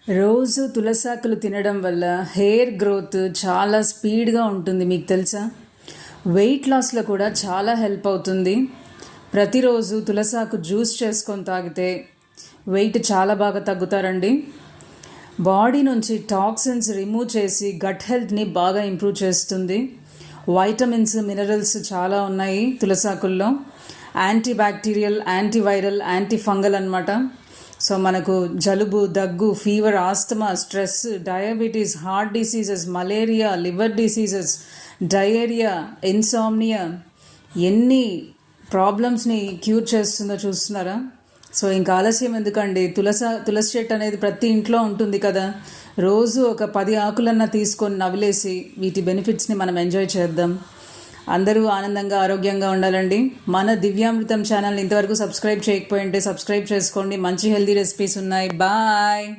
రోజు తులసాకులు తినడం వల్ల హెయిర్ గ్రోత్ చాలా స్పీడ్గా ఉంటుంది. మీకు తెలుసా? వెయిట్ లాస్లో కూడా చాలా హెల్ప్ అవుతుంది. ప్రతిరోజు తులసాకు జ్యూస్ చేసుకొని తాగితే వెయిట్ చాలా బాగా తగ్గుతారండి. బాడీ నుంచి టాక్సిన్స్ రిమూవ్ చేసి గట్ హెల్త్ని బాగా ఇంప్రూవ్ చేస్తుంది. వైటమిన్స్, మినరల్స్ చాలా ఉన్నాయి తులసాకుల్లో. Anti bacterial, antiviral, anti fungal అన్నమాట. సో మనకు జలుబు, దగ్గు, fever, asthma, stress, diabetes, heart diseases, malaria, liver diseases, diarrhoea, insomnia, ఎన్ని ప్రాబ్లమ్స్ని క్యూర్ చేస్తుందో చూస్తున్నారా? సో ఇంకా ఆలస్యం ఎందుకండి? తులసి చెట్టు అనేది ప్రతి ఇంట్లో ఉంటుంది కదా. రోజు ఒక 10 ఆకులన్నా తీసుకొని నవిలేసి వీటి బెనిఫిట్స్ని మనం ఎంజాయ్ చేద్దాం. అందరూ ఆనందంగా, ఆరోగ్యంగా ఉండాలండి. మన దివ్యామృతం ఛానల్ని ఇంతవరకు సబ్స్క్రైబ్ చేయకపోయింటే సబ్స్క్రైబ్ చేసుకోండి. మంచి హెల్దీ రెసిపీస్ ఉన్నాయి. బాయ్.